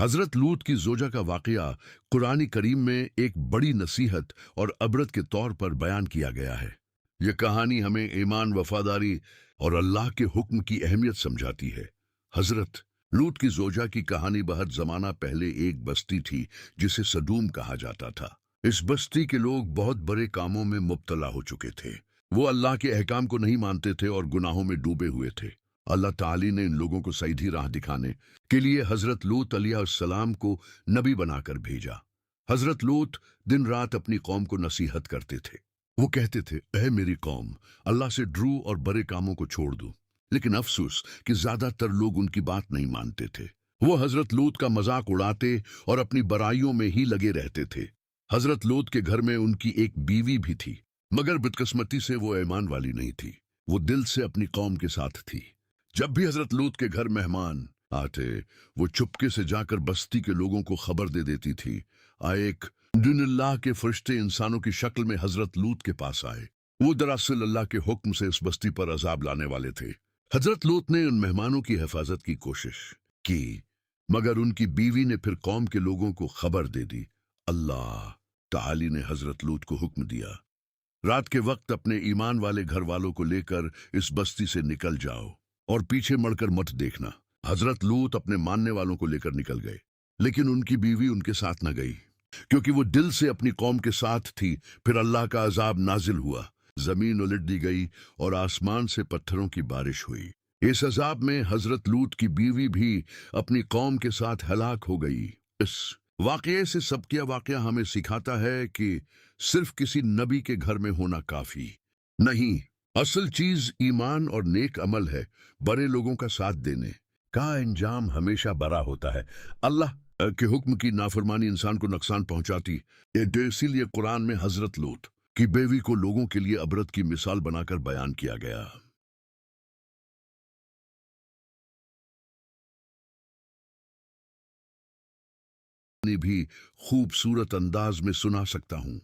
हजरत लूत की जोजा का वाकया कुरान करीम में एक बड़ी नसीहत और अबरत के तौर पर बयान किया गया है। यह कहानी हमें ईमान, वफादारी और अल्लाह के हुक्म की अहमियत समझाती है। हजरत लूत की जोजा की कहानी बहुत जमाना पहले एक बस्ती थी जिसे सदूम कहा जाता था। इस बस्ती के लोग बहुत बड़े कामों में मुब्तला हो चुके थे। वो अल्लाह के अहकाम को नहीं मानते थे और गुनाहों में डूबे हुए थे। अल्लाह ताली ने इन लोगों को सीधी राह दिखाने के लिए हजरत लूत अलैहिस्सलाम को नबी बनाकर भेजा। हजरत लूत दिन रात अपनी कौम को नसीहत करते थे। वो कहते थे, ऐ मेरी कौम, अल्लाह से डरू और बुरे कामों को छोड़ दो। लेकिन अफसोस कि ज्यादातर लोग उनकी बात नहीं मानते थे। वो हजरत लूत का मजाक उड़ाते और अपनी बुराइयों में ही लगे रहते थे। हजरत लूत के घर में उनकी एक बीवी भी थी, मगर बदकिस्मती से वो ईमान वाली नहीं थी। वो दिल से अपनी कौम के साथ थी। जब भी हजरत लूत के घर मेहमान आते, वो चुपके से जाकर बस्ती के लोगों को खबर दे देती थी। एक दिन अल्लाह के फरिश्ते इंसानों की शक्ल में हजरत लूत के पास आए। वो दरअसल अल्लाह के हुक्म से इस बस्ती पर अजाब लाने वाले थे। हजरत लूत ने उन मेहमानों की हिफाजत की कोशिश की, मगर उनकी बीवी ने फिर कौम के लोगों को खबर दे दी। अल्लाह ताली ने हजरत लूत को हुक्म दिया, रात के वक्त अपने ईमान वाले घर वालों को लेकर इस बस्ती से निकल जाओ और पीछे मुड़कर मत देखना। हजरत लूत अपने मानने वालों को लेकर निकल गए, लेकिन उनकी बीवी उनके साथ न गई, क्योंकि वो दिल से अपनी कौम के साथ थी। फिर अल्लाह का अजाब नाजिल हुआ, जमीन उलट दी गई और आसमान से पत्थरों की बारिश हुई। इस अजाब में हजरत लूत की बीवी भी अपनी कौम के साथ हलाक हो गई। इस वाकये से सबकिया वाकया हमें सिखाता है कि सिर्फ किसी नबी के घर में होना काफी नहीं, असल चीज ईमान और नेक अमल है। बड़े लोगों का साथ देने का अंजाम हमेशा बड़ा होता है। अल्लाह के हुक्म की नाफरमानी इंसान को नुकसान पहुंचाती है। इसीलिए कुरान में हजरत लूत की बीवी को लोगों के लिए अबरत की मिसाल बनाकर बयान किया गया। भी खूबसूरत अंदाज में सुना सकता हूं।